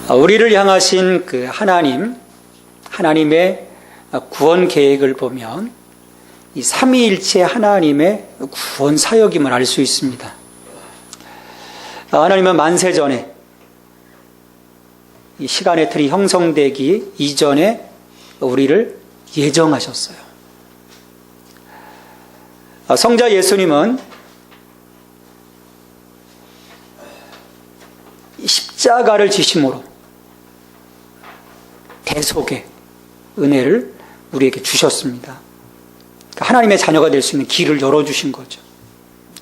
우리를 향하신 그 하나님의 구원 계획을 보면 이 삼위일체 하나님의 구원 사역임을 알 수 있습니다. 하나님은 만세 전에 이 시간의 틀이 형성되기 이전에 우리를 예정하셨어요. 성자 예수님은 십자가를 지심으로 대속의 은혜를 우리에게 주셨습니다. 하나님의 자녀가 될 수 있는 길을 열어주신 거죠.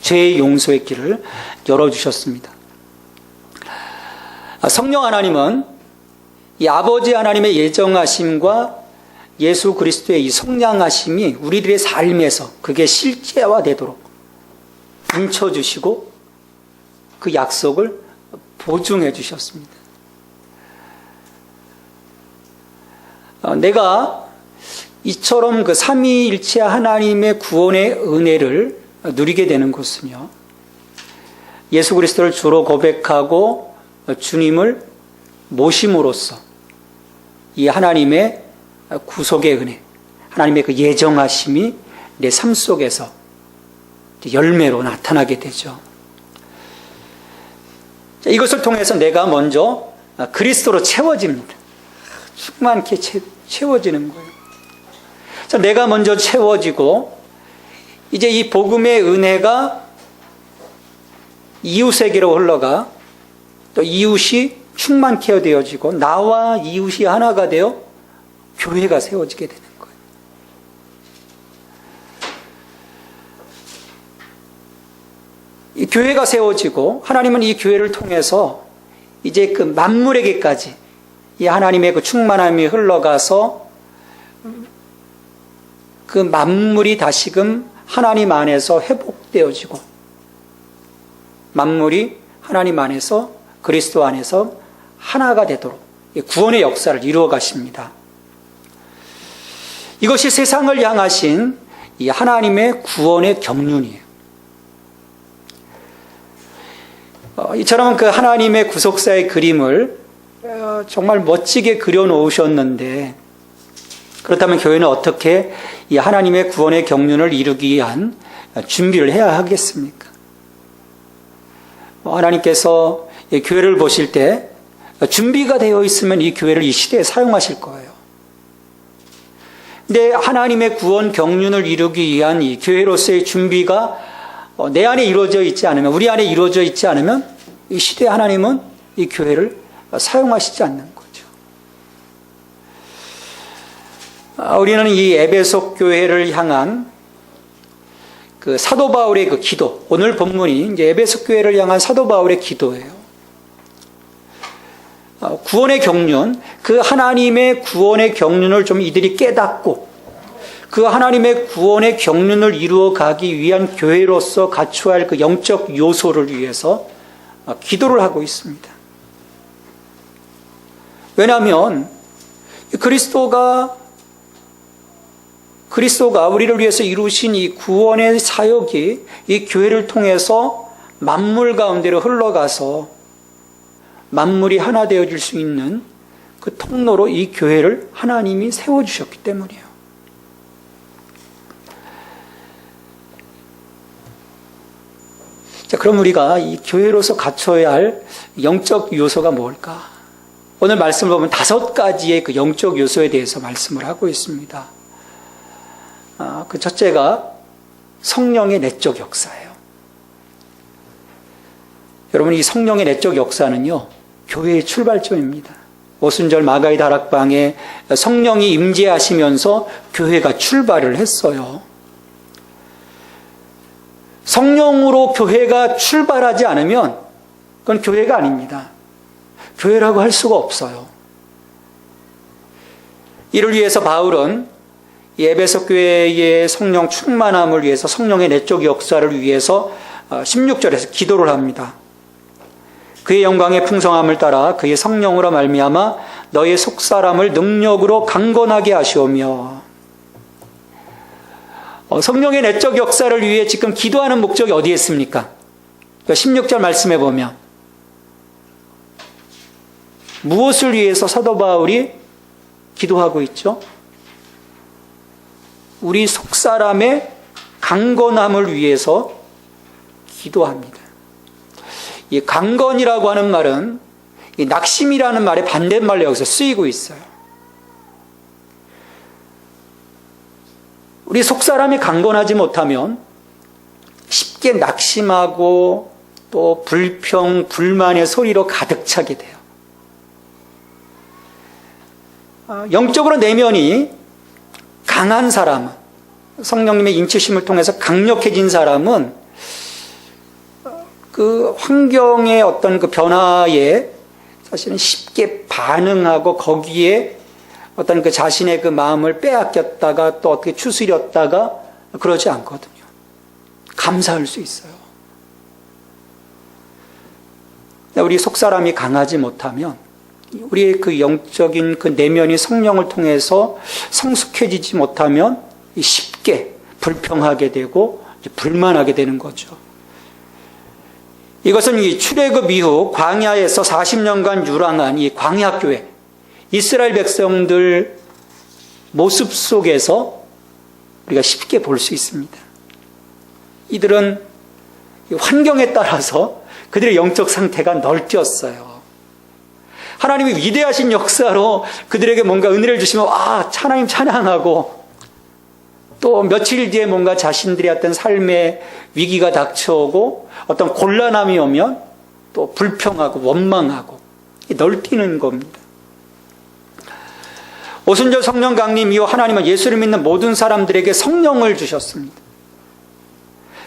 죄의 용서의 길을 열어주셨습니다. 성령 하나님은 이 아버지 하나님의 예정하심과 예수 그리스도의 이 성량하심이 우리들의 삶에서 그게 실제화되도록 인쳐주시고 그 약속을 보증해 주셨습니다. 내가 이처럼 그 삼위일체 하나님의 구원의 은혜를 누리게 되는 것은요, 예수 그리스도를 주로 고백하고 주님을 모심으로써 이 하나님의 구속의 은혜, 하나님의 그 예정하심이 내 삶 속에서 열매로 나타나게 되죠. 이것을 통해서 내가 먼저 그리스도로 채워집니다. 충만케 채워지는 거예요. 내가 먼저 채워지고 이제 이 복음의 은혜가 이웃에게로 흘러가 또 이웃이 충만케 되어지고 나와 이웃이 하나가 되어 교회가 세워지게 되는 거예요. 이 교회가 세워지고 하나님은 이 교회를 통해서 이제 그 만물에게까지 이 하나님의 그 충만함이 흘러가서 그 만물이 다시금 하나님 안에서 회복되어지고 만물이 하나님 안에서 그리스도 안에서 하나가 되도록 구원의 역사를 이루어 가십니다. 이것이 세상을 향하신 이 하나님의 구원의 경륜이에요. 이처럼 그 하나님의 구속사의 그림을 정말 멋지게 그려놓으셨는데, 그렇다면 교회는 어떻게 이 하나님의 구원의 경륜을 이루기 위한 준비를 해야 하겠습니까? 하나님께서 이 교회를 보실 때 준비가 되어 있으면 이 교회를 이 시대에 사용하실 거예요. 근데 하나님의 구원 경륜을 이루기 위한 이 교회로서의 준비가 내 안에 이루어져 있지 않으면, 우리 안에 이루어져 있지 않으면 이 시대에 하나님은 이 교회를 사용하시지 않는 거죠. 우리는 이 에베소 교회를 향한 그 사도 바울의 그 기도, 오늘 본문이 이제 에베소 교회를 향한 사도 바울의 기도예요. 구원의 경륜, 그 하나님의 구원의 경륜을 좀 이들이 깨닫고 그 하나님의 구원의 경륜을 이루어 가기 위한 교회로서 갖춰야 할 그 영적 요소를 위해서 기도를 하고 있습니다. 왜냐하면 그리스도가 우리를 위해서 이루신 이 구원의 사역이 이 교회를 통해서 만물 가운데로 흘러가서 만물이 하나 되어질 수 있는 그 통로로 이 교회를 하나님이 세워주셨기 때문이에요. 자, 그럼 우리가 이 교회로서 갖춰야 할 영적 요소가 뭘까? 오늘 말씀을 보면 5가지의 그 영적 요소에 대해서 말씀을 하고 있습니다. 그 첫째가 성령의 내적 역사예요. 여러분, 이 성령의 내적 역사는요, 교회의 출발점입니다. 오순절 마가의 다락방에 성령이 임재하시면서 교회가 출발을 했어요. 성령으로 교회가 출발하지 않으면 그건 교회가 아닙니다. 교회라고 할 수가 없어요. 이를 위해서 바울은 에베소 교회의 성령 충만함을 위해서, 성령의 내적 역사를 위해서 16절에서 기도를 합니다. 그의 영광의 풍성함을 따라 그의 성령으로 말미암아 너의 속사람을 능력으로 강건하게 하시오며, 성령의 내적 역사를 위해 지금 기도하는 목적이 어디에 있습니까? 16절 말씀해 보면 무엇을 위해서 사도 바울이 기도하고 있죠? 우리 속사람의 강건함을 위해서 기도합니다. 이 강건이라고 하는 말은 이 낙심이라는 말의 반대말로 여기서 쓰이고 있어요. 우리 속사람이 강건하지 못하면 쉽게 낙심하고 또 불평, 불만의 소리로 가득 차게 돼요. 영적으로 내면이 강한 사람은, 성령님의 인치심을 통해서 강력해진 사람은 그 환경의 어떤 그 변화에 사실은 쉽게 반응하고 거기에 어떤 그 자신의 그 마음을 빼앗겼다가 또 어떻게 추스렸다가 그러지 않거든요. 감사할 수 있어요. 우리 속사람이 강하지 못하면 우리의 그 영적인 그 내면이 성령을 통해서 성숙해지지 못하면 쉽게 불평하게 되고 불만하게 되는 거죠. 이것은 이 출애굽 이후 광야에서 40년간 유랑한 이 광야교회, 이스라엘 백성들 모습 속에서 우리가 쉽게 볼 수 있습니다. 이들은 환경에 따라서 그들의 영적 상태가 널뛰었어요. 하나님이 위대하신 역사로 그들에게 뭔가 은혜를 주시면 하나님 찬양하고, 또 며칠 뒤에 뭔가 자신들의 어떤 삶의 위기가 닥쳐오고 어떤 곤란함이 오면 또 불평하고 원망하고 널뛰는 겁니다. 오순절 성령 강림 이후 하나님은 예수를 믿는 모든 사람들에게 성령을 주셨습니다.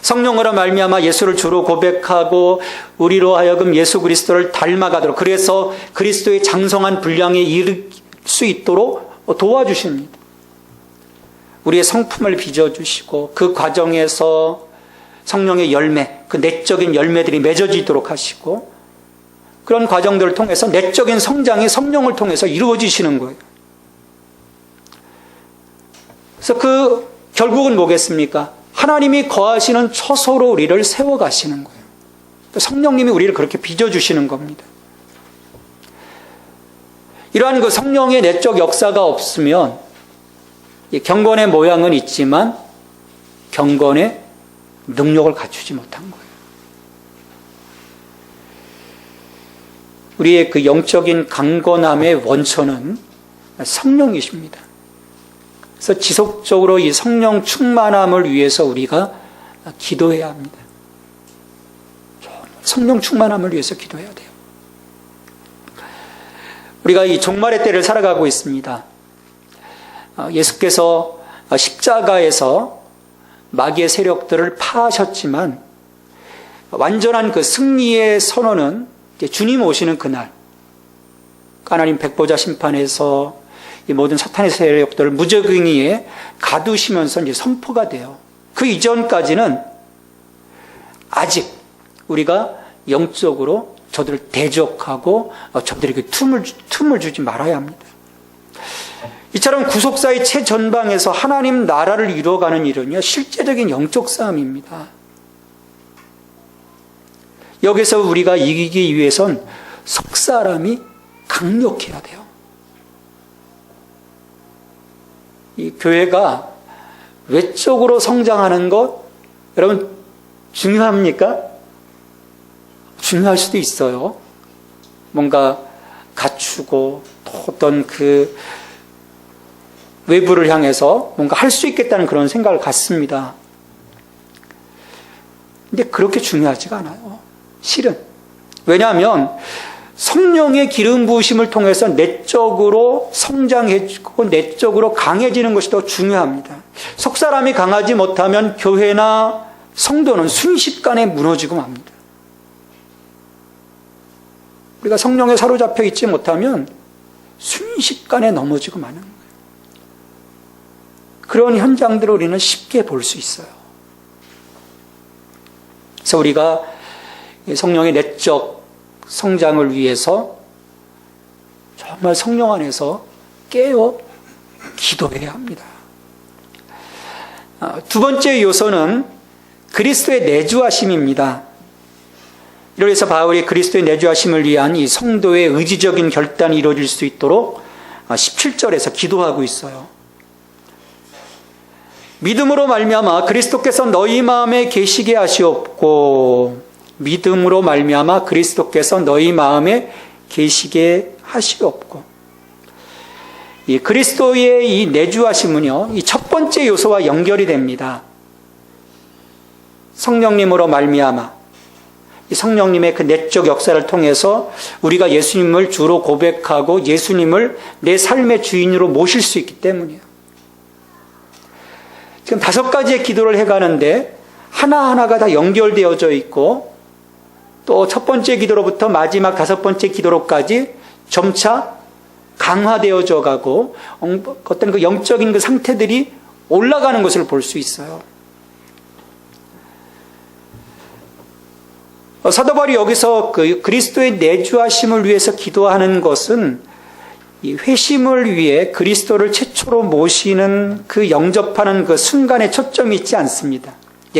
성령으로 말미암아 예수를 주로 고백하고 우리로 하여금 예수 그리스도를 닮아가도록, 그래서 그리스도의 장성한 분량에 이를 수 있도록 도와주십니다. 우리의 성품을 빚어주시고 그 과정에서 성령의 열매, 그 내적인 열매들이 맺어지도록 하시고, 그런 과정들을 통해서 내적인 성장이 성령을 통해서 이루어지시는 거예요. 그래서 결국은 뭐겠습니까? 하나님이 거하시는 처소로 우리를 세워가시는 거예요. 성령님이 우리를 그렇게 빚어주시는 겁니다. 이러한 그 성령의 내적 역사가 없으면 경건의 모양은 있지만 경건의 능력을 갖추지 못한 거예요. 우리의 그 영적인 강건함의 원천은 성령이십니다. 그래서 지속적으로 이 성령 충만함을 위해서 우리가 기도해야 합니다. 성령 충만함을 위해서 기도해야 돼요. 우리가 이 종말의 때를 살아가고 있습니다. 예수께서 십자가에서 마귀의 세력들을 파하셨지만 완전한 그 승리의 선언은 이제 주님 오시는 그날, 하나님 백보자 심판에서 이 모든 사탄의 세력들을 무적행위에 가두시면서 이제 선포가 돼요. 그 이전까지는 아직 우리가 영적으로 저들을 대적하고 저들에게 틈을 주지 말아야 합니다. 이처럼 구속사의 최전방에서 하나님 나라를 이루어가는 일은요, 실제적인 영적 싸움입니다. 여기서 우리가 이기기 위해선 속사람이 강력해야 돼요. 이 교회가 외적으로 성장하는 것, 여러분 중요합니까? 중요할 수도 있어요. 뭔가 갖추고 또 어떤 그 외부를 향해서 뭔가 할 수 있겠다는 그런 생각을 갖습니다. 근데 그렇게 중요하지가 않아요. 실은. 왜냐하면 성령의 기름 부으심을 통해서 내적으로 성장해지고 내적으로 강해지는 것이 더 중요합니다. 속사람이 강하지 못하면 교회나 성도는 순식간에 무너지고 맙니다. 우리가 성령에 사로잡혀 있지 못하면 순식간에 넘어지고 마는 거예요. 그런 현장들을 우리는 쉽게 볼 수 있어요. 그래서 우리가 성령의 내적 성장을 위해서 정말 성령 안에서 깨어 기도해야 합니다. 두 번째 요소는 그리스도의 내주하심입니다. 이로 해서 바울이 그리스도의 내주하심을 위한 이 성도의 의지적인 결단이 이루어질 수 있도록 17절에서 기도하고 있어요. 믿음으로 말미암아 그리스도께서 너희 마음에 계시게 하시옵고, 믿음으로 말미암아 그리스도께서 너희 마음에 계시게 하시옵고. 이 그리스도의 이 내주하심은요, 이 첫 번째 요소와 연결이 됩니다. 성령님으로 말미암아, 이 성령님의 그 내적 역사를 통해서 우리가 예수님을 주로 고백하고 예수님을 내 삶의 주인으로 모실 수 있기 때문이에요. 지금 5가지의 기도를 해가는데 하나하나가 다 연결되어져 있고, 또 첫 번째 기도로부터 마지막 5번째 기도로까지 점차 강화되어져 가고 어떤 그 영적인 그 상태들이 올라가는 것을 볼 수 있어요. 사도 바울이 여기서 그 그리스도의 내주하심을 위해서 기도하는 것은 이 회심을 위해 그리스도를 최초로 모시는 그 영접하는 그 순간에 초점이 있지 않습니다.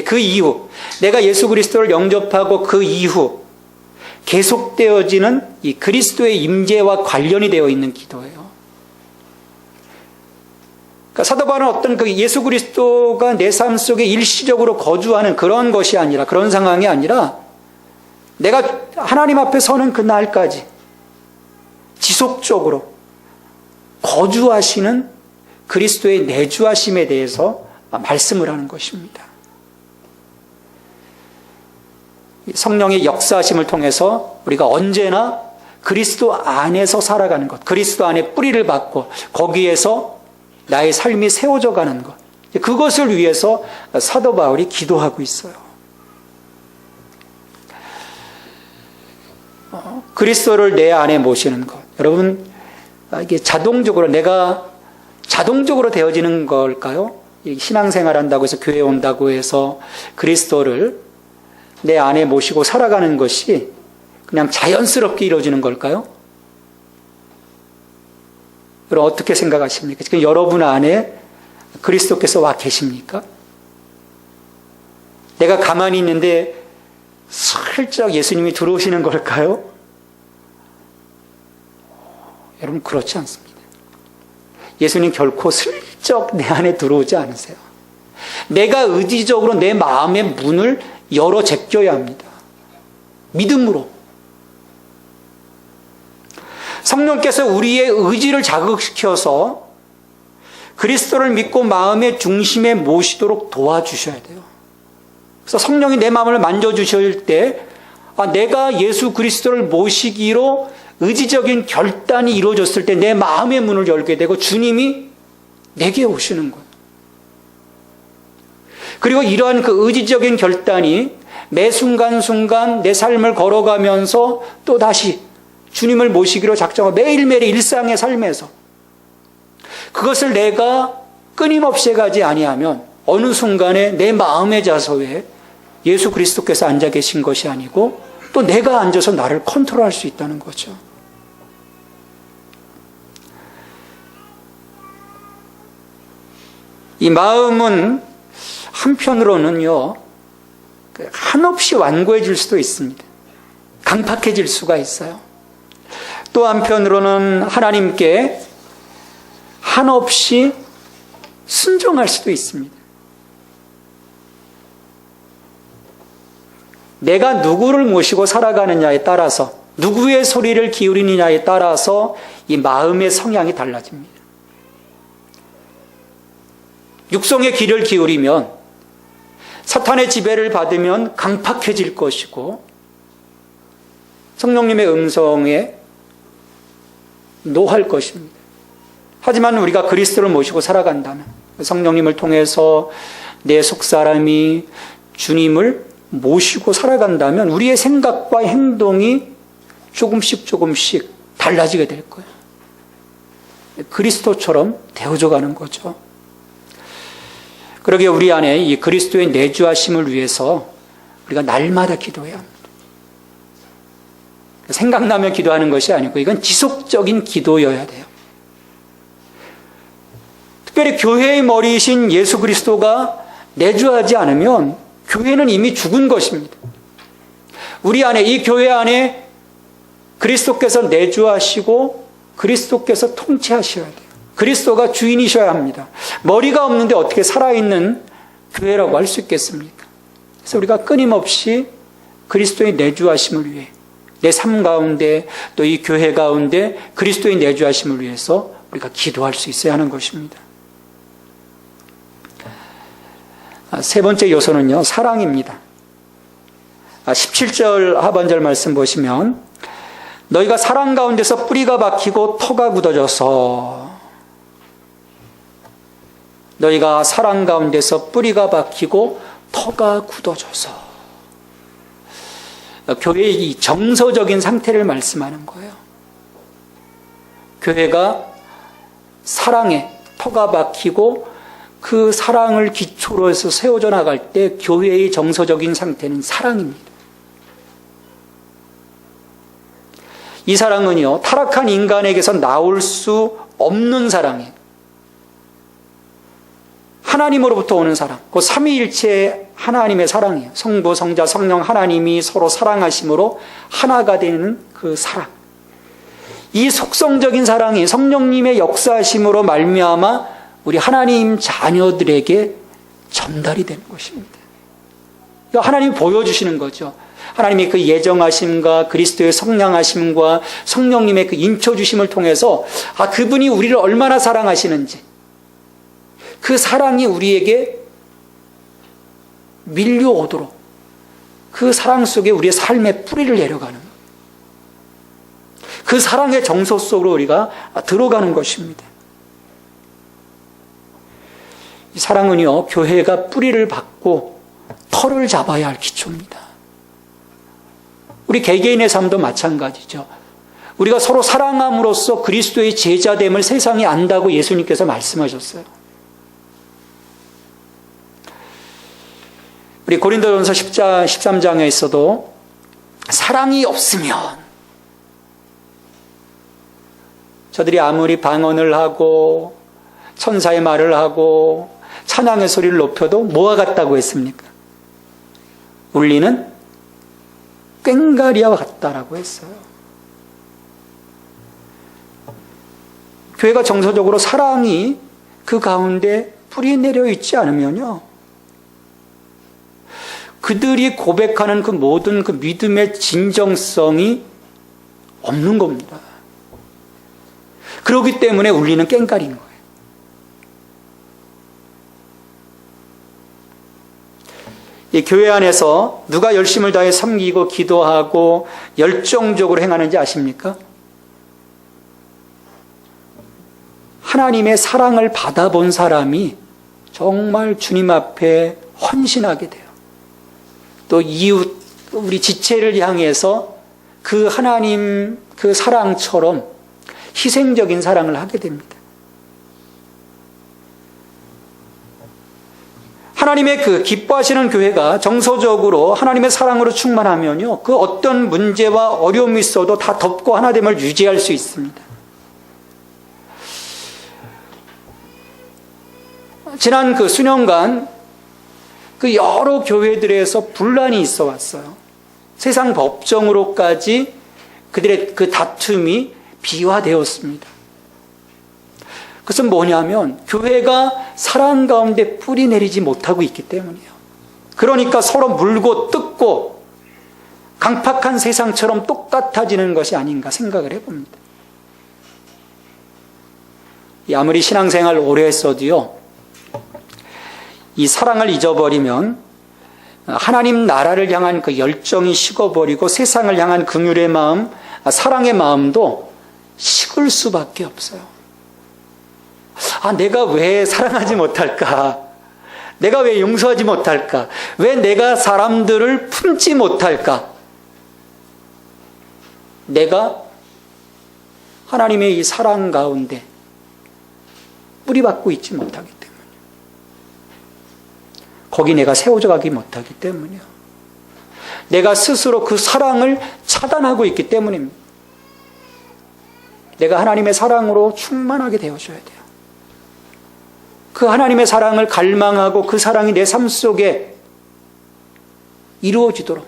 그 이후, 내가 예수 그리스도를 영접하고 그 이후 계속되어지는 이 그리스도의 임재와 관련이 되어 있는 기도예요. 그러니까 사도 바울은 어떤 그 예수 그리스도가 내 삶 속에 일시적으로 거주하는 그런 것이 아니라, 그런 상황이 아니라 내가 하나님 앞에 서는 그 날까지 지속적으로 거주하시는 그리스도의 내주하심에 대해서 말씀을 하는 것입니다. 성령의 역사하심을 통해서 우리가 언제나 그리스도 안에서 살아가는 것, 그리스도 안에 뿌리를 받고 거기에서 나의 삶이 세워져 가는 것, 그것을 위해서 사도 바울이 기도하고 있어요. 그리스도를 내 안에 모시는 것, 여러분, 이게 자동적으로, 내가 자동적으로 되어지는 걸까요? 신앙생활 한다고 해서, 교회 온다고 해서 그리스도를 내 안에 모시고 살아가는 것이 그냥 자연스럽게 이루어지는 걸까요? 그럼 어떻게 생각하십니까? 지금 여러분 안에 그리스도께서 와 계십니까? 내가 가만히 있는데 슬쩍 예수님이 들어오시는 걸까요? 여러분, 그렇지 않습니다. 예수님 결코 슬쩍 내 안에 들어오지 않으세요. 내가 의지적으로 내 마음의 문을 열어 제껴야 합니다. 믿음으로. 성령께서 우리의 의지를 자극시켜서 그리스도를 믿고 마음의 중심에 모시도록 도와주셔야 돼요. 그래서 성령이 내 마음을 만져주실 때, 내가 예수 그리스도를 모시기로 의지적인 결단이 이루어졌을 때 내 마음의 문을 열게 되고 주님이 내게 오시는 거예요. 그리고 이러한 그 의지적인 결단이 매 순간순간 내 삶을 걸어가면서 또 다시 주님을 모시기로 작정하고 매일매일의 일상의 삶에서 그것을 내가 끊임없이 가지 아니하면 어느 순간에 내 마음의 좌소에 예수 그리스도께서 앉아 계신 것이 아니고 또 내가 앉아서 나를 컨트롤할 수 있다는 거죠. 이 마음은 한편으로는요, 한없이 완고해질 수도 있습니다. 강팍해질 수가 있어요. 또 한편으로는 하나님께 한없이 순종할 수도 있습니다. 내가 누구를 모시고 살아가느냐에 따라서, 누구의 소리를 기울이느냐에 따라서 이 마음의 성향이 달라집니다. 육성의 귀를 기울이면, 사탄의 지배를 받으면 강팍해질 것이고, 성령님의 음성에 노할 것입니다. 하지만 우리가 그리스도를 모시고 살아간다면, 성령님을 통해서 내 속사람이 주님을 모시고 살아간다면 우리의 생각과 행동이 조금씩 달라지게 될 거예요. 그리스도처럼 되어져 가는 거죠. 그러기에 우리 안에 이 그리스도의 내주하심을 위해서 우리가 날마다 기도해야 합니다. 생각나면 기도하는 것이 아니고 이건 지속적인 기도여야 돼요. 특별히 교회의 머리이신 예수 그리스도가 내주하지 않으면 교회는 이미 죽은 것입니다. 우리 안에, 이 교회 안에 그리스도께서 내주하시고 그리스도께서 통치하셔야 돼요. 그리스도가 주인이셔야 합니다. 머리가 없는데 어떻게 살아있는 교회라고 할 수 있겠습니까? 그래서 우리가 끊임없이 그리스도의 내주하심을 위해, 내 삶 가운데 또 이 교회 가운데 그리스도의 내주하심을 위해서 우리가 기도할 수 있어야 하는 것입니다. 세 번째 요소는요, 사랑입니다. 17절 하반절 말씀 보시면, 너희가 사랑 가운데서 뿌리가 박히고 터가 굳어져서, 너희가 사랑 가운데서 뿌리가 박히고 터가 굳어져서, 교회의 이 정서적인 상태를 말씀하는 거예요. 교회가 사랑에 터가 박히고 그 사랑을 기초로 해서 세워져 나갈 때 교회의 정서적인 상태는 사랑입니다. 이 사랑은요, 타락한 인간에게서 나올 수 없는 사랑이에요. 하나님으로부터 오는 사랑, 그 삼위일체 하나님의 사랑이에요. 성부, 성자, 성령 하나님이 서로 사랑하심으로 하나가 되는 그 사랑. 이 속성적인 사랑이 성령님의 역사하심으로 말미암아 우리 하나님 자녀들에게 전달이 되는 것입니다. 하나님이 보여주시는 거죠. 하나님의 그 예정하심과 그리스도의 성량하심과 성령님의 그 인쳐주심을 통해서 그분이 우리를 얼마나 사랑하시는지, 그 사랑이 우리에게 밀려오도록 그 사랑 속에 우리의 삶의 뿌리를 내려가는 거예요. 그 사랑의 정서 속으로 우리가 들어가는 것입니다. 이 사랑은요, 교회가 뿌리를 받고 털을 잡아야 할 기초입니다. 우리 개개인의 삶도 마찬가지죠. 우리가 서로 사랑함으로써 그리스도의 제자됨을 세상이 안다고 예수님께서 말씀하셨어요. 우리 고린도전서 13장에서도 사랑이 없으면 저들이 아무리 방언을 하고 천사의 말을 하고 찬양의 소리를 높여도 뭐와 같다고 했습니까? 울리는 꽹과리와 같다라고 했어요. 교회가 정서적으로 사랑이 그 가운데 뿌리 내려 있지 않으면요, 그들이 고백하는 그 모든 그 믿음의 진정성이 없는 겁니다. 그렇기 때문에 울리는 꽹과리인 거예요. 이 교회 안에서 누가 열심을 다해 섬기고 기도하고 열정적으로 행하는지 아십니까? 하나님의 사랑을 받아본 사람이 정말 주님 앞에 헌신하게 돼요. 또 이웃, 우리 지체를 향해서 그 하나님 그 사랑처럼 희생적인 사랑을 하게 됩니다. 하나님의 그 기뻐하시는 교회가 정서적으로 하나님의 사랑으로 충만하면요, 그 어떤 문제와 어려움이 있어도 다 덮고 하나됨을 유지할 수 있습니다. 지난 그 수년간 그 여러 교회들에서 분란이 있어 왔어요. 세상 법정으로까지 그들의 그 다툼이 비화되었습니다. 그것은 뭐냐면 교회가 사랑 가운데 뿌리 내리지 못하고 있기 때문이에요. 그러니까 서로 물고 뜯고 강팍한 세상처럼 똑같아지는 것이 아닌가 생각을 해봅니다. 아무리 신앙생활 오래 했어도요, 이 사랑을 잊어버리면 하나님 나라를 향한 그 열정이 식어버리고 세상을 향한 긍휼의 마음, 사랑의 마음도 식을 수밖에 없어요. 내가 왜 사랑하지 못할까? 내가 왜 용서하지 못할까? 왜 내가 사람들을 품지 못할까? 내가 하나님의 이 사랑 가운데 뿌리박고 있지 못하기 때문에, 거기 내가 세워져 가기 못하기 때문이요, 내가 스스로 그 사랑을 차단하고 있기 때문입니다. 내가 하나님의 사랑으로 충만하게 되어줘야 돼요. 그 하나님의 사랑을 갈망하고 그 사랑이 내 삶 속에 이루어지도록,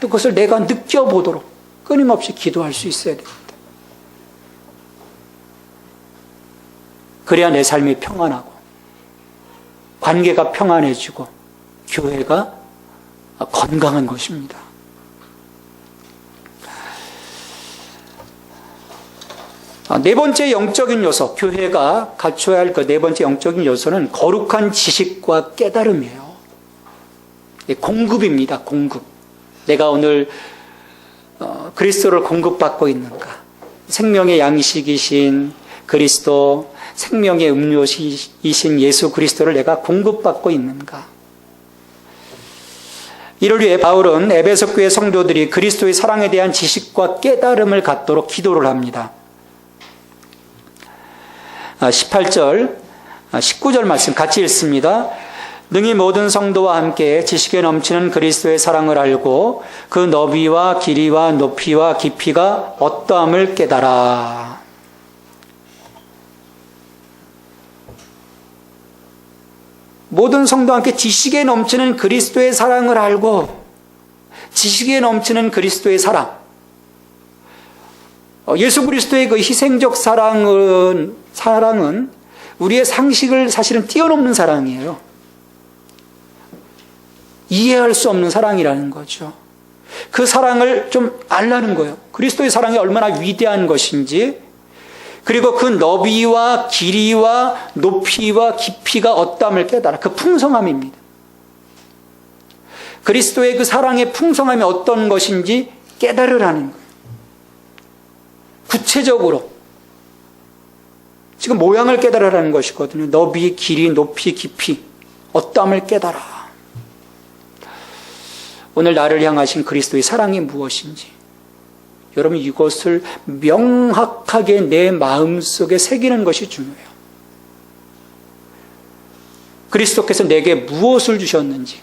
또 그것을 내가 느껴보도록 끊임없이 기도할 수 있어야 됩니다. 그래야 내 삶이 평안하고 관계가 평안해지고 교회가 건강한 것입니다. 네 번째 영적인 요소, 교회가 갖춰야 할 그 네 번째 영적인 요소는 거룩한 지식과 깨달음이에요. 공급입니다. 공급. 내가 오늘 그리스도를 공급받고 있는가? 생명의 양식이신 그리스도, 생명의 음료이신 예수 그리스도를 내가 공급받고 있는가? 이를 위해 바울은 에베소 교회 성도들이 그리스도의 사랑에 대한 지식과 깨달음을 갖도록 기도를 합니다. 18절, 19절 말씀 같이 읽습니다. 능히 모든 성도와 함께 지식에 넘치는 그리스도의 사랑을 알고 그 너비와 길이와 높이와 깊이가 어떠함을 깨달아. 모든 성도와 함께 지식에 넘치는 그리스도의 사랑을 알고, 지식에 넘치는 그리스도의 사랑. 예수 그리스도의 그 희생적 사랑은 우리의 상식을 사실은 뛰어넘는 사랑이에요. 이해할 수 없는 사랑이라는 거죠. 그 사랑을 좀 알라는 거예요. 그리스도의 사랑이 얼마나 위대한 것인지, 그리고 그 너비와 길이와 높이와 깊이가 어떠함을 깨달아. 그 풍성함입니다. 그리스도의 그 사랑의 풍성함이 어떤 것인지 깨달으라는 거예요. 구체적으로 지금 모양을 깨달으라는 것이거든요. 너비, 길이, 높이, 깊이 어떠함을 깨달아. 오늘 나를 향하신 그리스도의 사랑이 무엇인지, 여러분 이것을 명확하게 내 마음속에 새기는 것이 중요해요. 그리스도께서 내게 무엇을 주셨는지,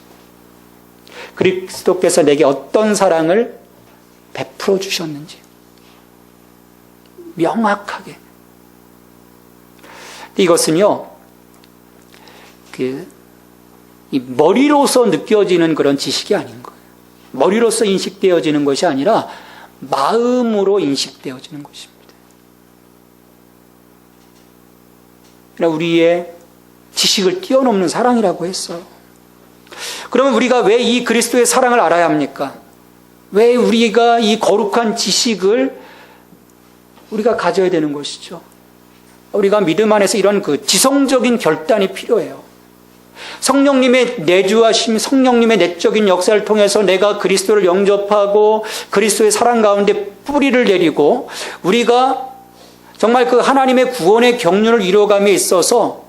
그리스도께서 내게 어떤 사랑을 베풀어 주셨는지 명확하게. 이것은요, 이 머리로서 느껴지는 그런 지식이 아닌 거예요. 머리로서 인식되어지는 것이 아니라 마음으로 인식되어지는 것입니다. 우리의 지식을 뛰어넘는 사랑이라고 했어요. 그러면 우리가 왜 이 그리스도의 사랑을 알아야 합니까? 왜 우리가 이 거룩한 지식을 우리가 가져야 되는 것이죠? 우리가 믿음 안에서 이런 그 지성적인 결단이 필요해요. 성령님의 내주하심, 성령님의 내적인 역사를 통해서 내가 그리스도를 영접하고 그리스도의 사랑 가운데 뿌리를 내리고 우리가 정말 그 하나님의 구원의 경륜을 이루어감에 있어서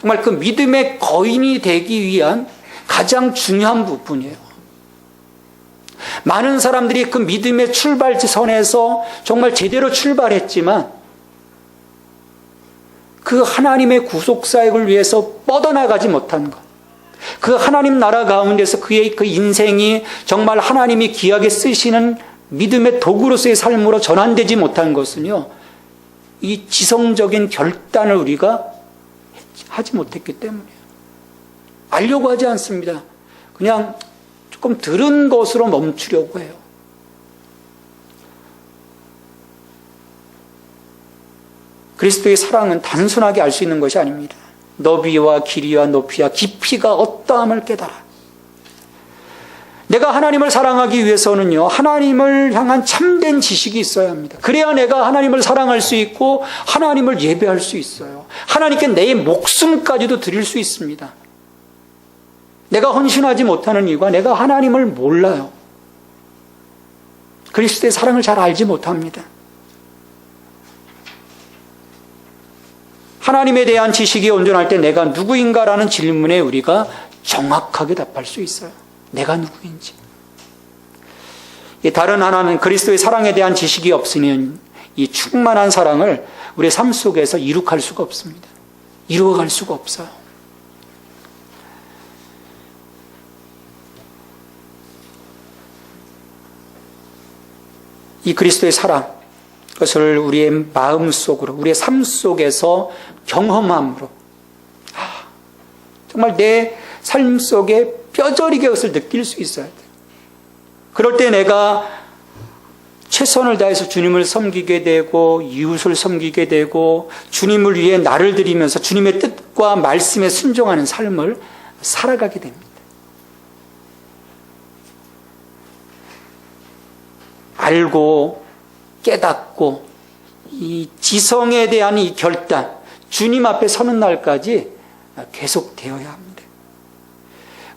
정말 그 믿음의 거인이 되기 위한 가장 중요한 부분이에요. 많은 사람들이 그 믿음의 출발지선에서 정말 제대로 출발했지만 그 하나님의 구속사역을 위해서 뻗어나가지 못한 것, 그 하나님 나라 가운데서 그의 그 인생이 정말 하나님이 귀하게 쓰시는 믿음의 도구로서의 삶으로 전환되지 못한 것은요, 이 지성적인 결단을 우리가 하지 못했기 때문이에요. 알려고 하지 않습니다. 그냥 조금 들은 것으로 멈추려고 해요. 그리스도의 사랑은 단순하게 알 수 있는 것이 아닙니다. 너비와 길이와 높이와 깊이가 어떠함을 깨달아. 내가 하나님을 사랑하기 위해서는요, 하나님을 향한 참된 지식이 있어야 합니다. 그래야 내가 하나님을 사랑할 수 있고 하나님을 예배할 수 있어요. 하나님께 내 목숨까지도 드릴 수 있습니다. 내가 헌신하지 못하는 이유가 내가 하나님을 몰라요. 그리스도의 사랑을 잘 알지 못합니다. 하나님에 대한 지식이 온전할 때 내가 누구인가라는 질문에 우리가 정확하게 답할 수 있어요. 내가 누구인지. 다른 하나는 그리스도의 사랑에 대한 지식이 없으면 이 충만한 사랑을 우리의 삶 속에서 이룩할 수가 없습니다. 이루어갈 수가 없어요. 이 그리스도의 사랑, 그것을 우리의 마음 속으로, 우리의 삶 속에서 경험함으로, 정말 내 삶 속에 뼈저리게 그것을 느낄 수 있어야 돼요. 그럴 때 내가 최선을 다해서 주님을 섬기게 되고 이웃을 섬기게 되고 주님을 위해 나를 드리면서 주님의 뜻과 말씀에 순종하는 삶을 살아가게 됩니다. 알고 깨닫고 이 지성에 대한 이 결단, 주님 앞에 서는 날까지 계속 되어야 합니다.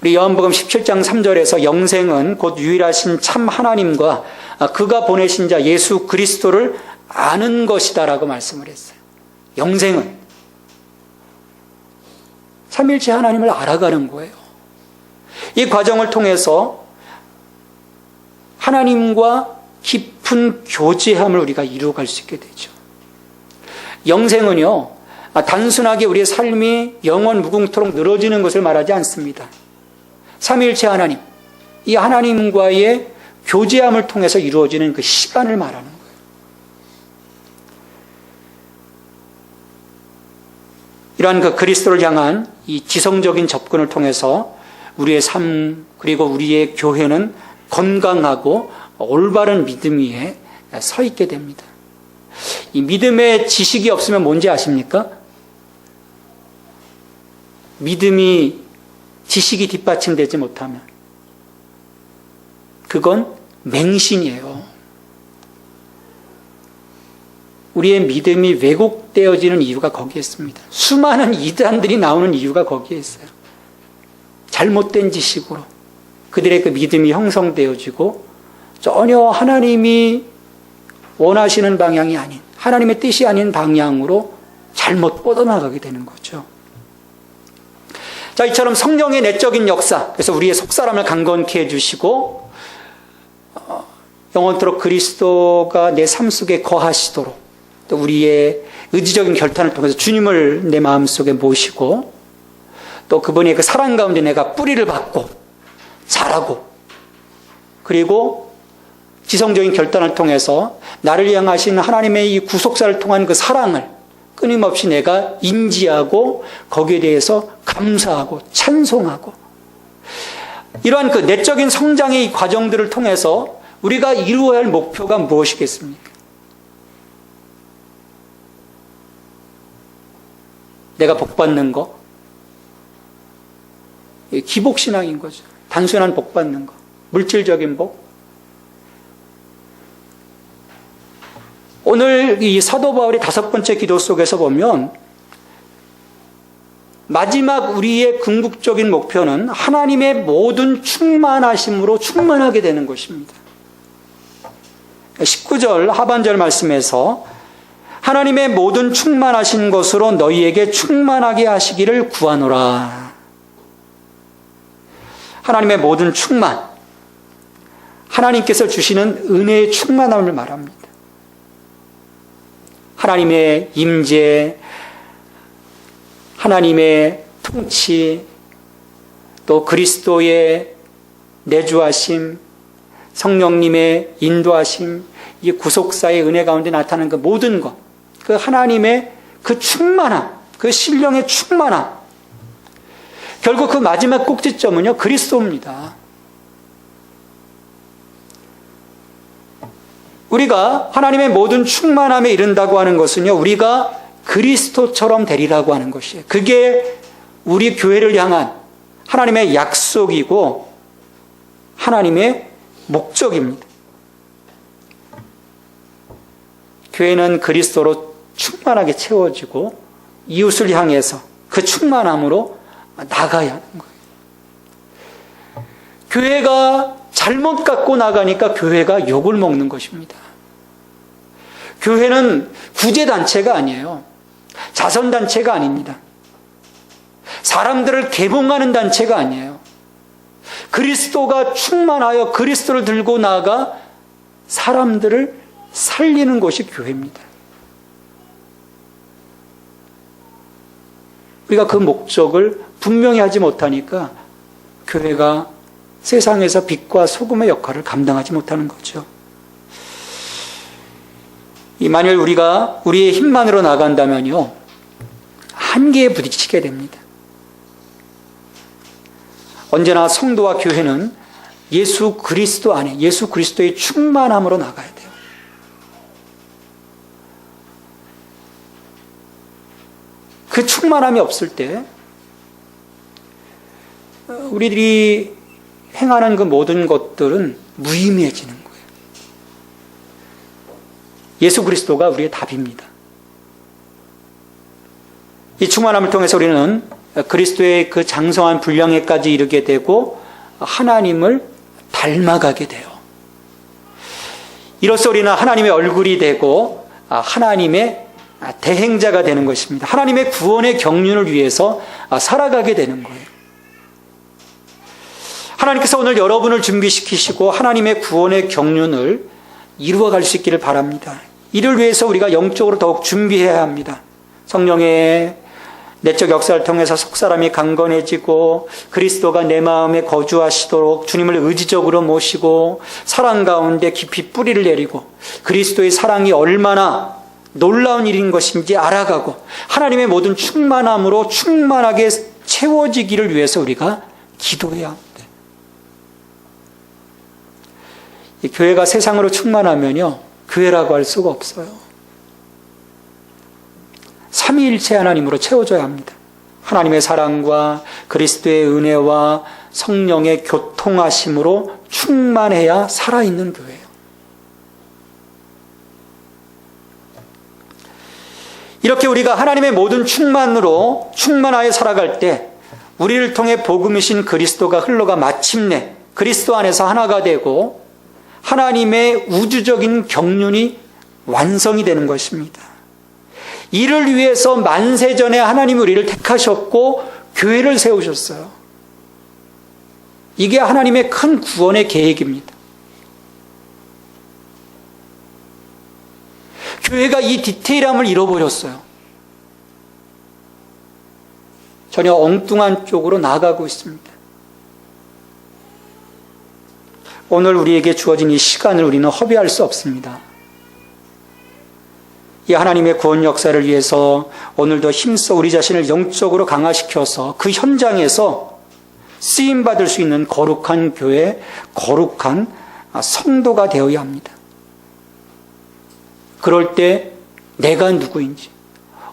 우리 요한복음 17장 3절에서 영생은 곧 유일하신 참 하나님과 그가 보내신 자 예수 그리스도를 아는 것이다라고 말씀을 했어요. 영생은 삼일체 하나님을 알아가는 거예요. 이 과정을 통해서 하나님과 깊은 교제함을 우리가 이루어갈 수 있게 되죠. 영생은요, 단순하게 우리의 삶이 영원 무궁토록 늘어지는 것을 말하지 않습니다. 삼위일체 하나님, 이 하나님과의 교제함을 통해서 이루어지는 그 시간을 말하는 거예요. 이러한 그 그리스도를 향한 이 지성적인 접근을 통해서 우리의 삶 그리고 우리의 교회는 건강하고 올바른 믿음 위에 서 있게 됩니다. 이 믿음의 지식이 없으면 뭔지 아십니까? 믿음이 지식이 뒷받침되지 못하면 그건 맹신이에요. 우리의 믿음이 왜곡되어지는 이유가 거기에 있습니다. 수많은 이단들이 나오는 이유가 거기에 있어요. 잘못된 지식으로 그들의 그 믿음이 형성되어지고 전혀 하나님이 원하시는 방향이 아닌, 하나님의 뜻이 아닌 방향으로 잘못 뻗어나가게 되는 거죠. 자, 이처럼 성령의 내적인 역사, 그래서 우리의 속사람을 강건케 해주시고 영원토록 그리스도가 내 삶 속에 거하시도록 또 우리의 의지적인 결단을 통해서 주님을 내 마음속에 모시고 또 그분의 그 사랑 가운데 내가 뿌리를 받고 자라고 그리고 지성적인 결단을 통해서 나를 향하신 하나님의 이 구속사를 통한 그 사랑을 끊임없이 내가 인지하고 거기에 대해서 감사하고 찬송하고 이러한 그 내적인 성장의 이 과정들을 통해서 우리가 이루어야 할 목표가 무엇이겠습니까? 내가 복받는 거? 기복신앙인 거죠. 단순한 복받는 거. 물질적인 복. 오늘 이 사도 바울의 5번째 기도 속에서 보면 마지막 우리의 궁극적인 목표는 하나님의 모든 충만하심으로 충만하게 되는 것입니다. 19절 하반절 말씀에서 하나님의 모든 충만하신 것으로 너희에게 충만하게 하시기를 구하노라. 하나님의 모든 충만, 하나님께서 주시는 은혜의 충만함을 말합니다. 하나님의 임재, 하나님의 통치, 또 그리스도의 내주하심, 성령님의 인도하심, 이 구속사의 은혜 가운데 나타나는 그 모든 것, 그 하나님의 그 충만함, 그 신령의 충만함, 결국 그 마지막 꼭지점은요, 그리스도입니다. 우리가 하나님의 모든 충만함에 이른다고 하는 것은요, 우리가 그리스도처럼 되리라고 하는 것이에요. 그게 우리 교회를 향한 하나님의 약속이고 하나님의 목적입니다. 교회는 그리스도로 충만하게 채워지고 이웃을 향해서 그 충만함으로 나가야 하는 거예요. 교회가 잘못 갖고 나가니까 교회가 욕을 먹는 것입니다. 교회는 구제단체가 아니에요. 자선단체가 아닙니다. 사람들을 계몽하는 단체가 아니에요. 그리스도가 충만하여 그리스도를 들고 나아가 사람들을 살리는 것이 교회입니다. 우리가 그 목적을 분명히 하지 못하니까 교회가 세상에서 빛과 소금의 역할을 감당하지 못하는 거죠. 만일 우리가 우리의 힘만으로 나간다면요, 한계에 부딪히게 됩니다. 언제나 성도와 교회는 예수 그리스도 안에 예수 그리스도의 충만함으로 나가야 돼요. 그 충만함이 없을 때 우리들이 행하는 그 모든 것들은 무의미해지는 거예요. 예수 그리스도가 우리의 답입니다. 이 충만함을 통해서 우리는 그리스도의 그 장성한 분량에까지 이르게 되고 하나님을 닮아가게 돼요. 이로써 우리는 하나님의 얼굴이 되고 하나님의 대행자가 되는 것입니다. 하나님의 구원의 경륜을 위해서 살아가게 되는 거예요. 하나님께서 오늘 여러분을 준비시키시고 하나님의 구원의 경륜을 이루어갈 수 있기를 바랍니다. 이를 위해서 우리가 영적으로 더욱 준비해야 합니다. 성령의 내적 역사를 통해서 속사람이 강건해지고 그리스도가 내 마음에 거주하시도록 주님을 의지적으로 모시고 사랑 가운데 깊이 뿌리를 내리고 그리스도의 사랑이 얼마나 놀라운 일인 것인지 알아가고 하나님의 모든 충만함으로 충만하게 채워지기를 위해서 우리가 기도해야 합니다. 이 교회가 세상으로 충만하면요, 교회라고 할 수가 없어요. 삼위일체 하나님으로 채워져야 합니다. 하나님의 사랑과 그리스도의 은혜와 성령의 교통하심으로 충만해야 살아있는 교회예요. 이렇게 우리가 하나님의 모든 충만으로 충만하여 살아갈 때 우리를 통해 복음이신 그리스도가 흘러가 마침내 그리스도 안에서 하나가 되고 하나님의 우주적인 경륜이 완성이 되는 것입니다. 이를 위해서 만세전에 하나님이 우리를 택하셨고 교회를 세우셨어요. 이게 하나님의 큰 구원의 계획입니다. 교회가 이 디테일함을 잃어버렸어요. 전혀 엉뚱한 쪽으로 나아가고 있습니다. 오늘 우리에게 주어진 이 시간을 우리는 허비할 수 없습니다. 이 하나님의 구원 역사를 위해서 오늘도 힘써 우리 자신을 영적으로 강화시켜서 그 현장에서 쓰임받을 수 있는 거룩한 교회, 거룩한 성도가 되어야 합니다. 그럴 때 내가 누구인지,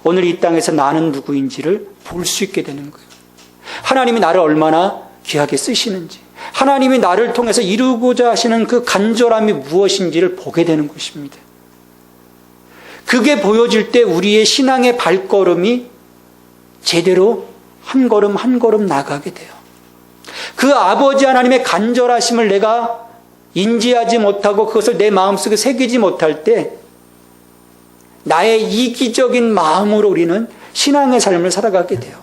오늘 이 땅에서 나는 누구인지를 볼 수 있게 되는 거예요. 하나님이 나를 얼마나 귀하게 쓰시는지, 하나님이 나를 통해서 이루고자 하시는 그 간절함이 무엇인지를 보게 되는 것입니다. 그게 보여질 때 우리의 신앙의 발걸음이 제대로 한 걸음 한 걸음 나가게 돼요. 그 아버지 하나님의 간절하심을 내가 인지하지 못하고 그것을 내 마음속에 새기지 못할 때 나의 이기적인 마음으로 우리는 신앙의 삶을 살아가게 돼요.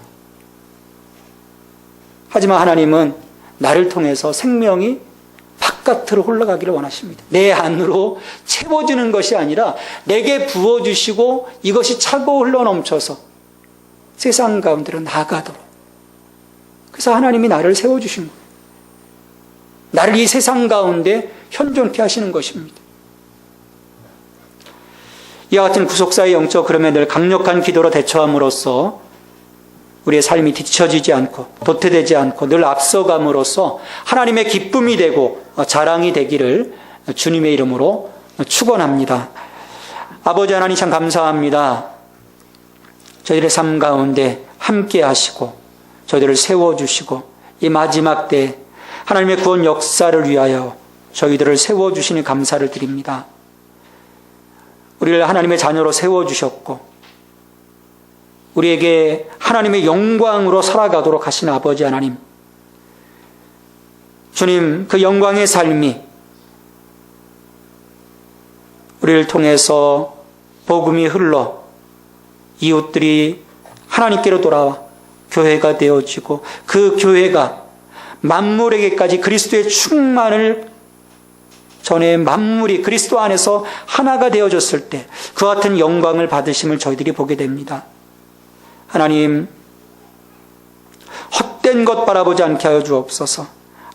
하지만 하나님은 나를 통해서 생명이 바깥으로 흘러가기를 원하십니다. 내 안으로 채워지는 것이 아니라 내게 부어주시고 이것이 차고 흘러넘쳐서 세상 가운데로 나가도록. 그래서 하나님이 나를 세워주신 거예요. 나를 이 세상 가운데 현존케 하시는 것입니다. 이와 같은 구속사의 영적 흐름에 늘 강력한 기도로 대처함으로써 우리의 삶이 뒤처지지 않고 도태되지 않고 늘 앞서감으로써 하나님의 기쁨이 되고 자랑이 되기를 주님의 이름으로 축원합니다. 아버지 하나님 참 감사합니다. 저희들의 삶 가운데 함께 하시고 저희들을 세워주시고 이 마지막 때 하나님의 구원 역사를 위하여 저희들을 세워주시니 감사를 드립니다. 우리를 하나님의 자녀로 세워주셨고 우리에게 하나님의 영광으로 살아가도록 하신 아버지 하나님, 주님, 그 영광의 삶이 우리를 통해서 복음이 흘러 이웃들이 하나님께로 돌아와 교회가 되어지고 그 교회가 만물에게까지 그리스도의 충만을 전에 만물이 그리스도 안에서 하나가 되어졌을 때 그와 같은 영광을 받으심을 저희들이 보게 됩니다. 하나님, 헛된 것 바라보지 않게 하여 주옵소서.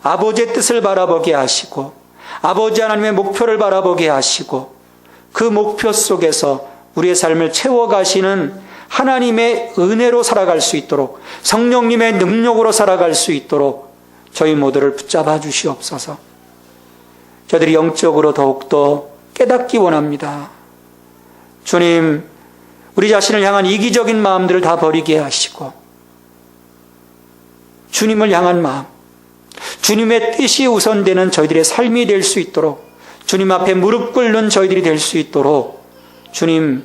아버지의 뜻을 바라보게 하시고 아버지 하나님의 목표를 바라보게 하시고 그 목표 속에서 우리의 삶을 채워가시는 하나님의 은혜로 살아갈 수 있도록 성령님의 능력으로 살아갈 수 있도록 저희 모두를 붙잡아 주시옵소서. 저들이 영적으로 더욱더 깨닫기 원합니다. 주님, 우리 자신을 향한 이기적인 마음들을 다 버리게 하시고 주님을 향한 마음, 주님의 뜻이 우선되는 저희들의 삶이 될 수 있도록, 주님 앞에 무릎 꿇는 저희들이 될 수 있도록 주님,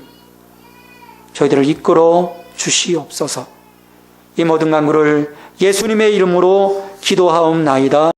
저희들을 이끌어 주시옵소서. 이 모든 간구를 예수님의 이름으로 기도하옵나이다.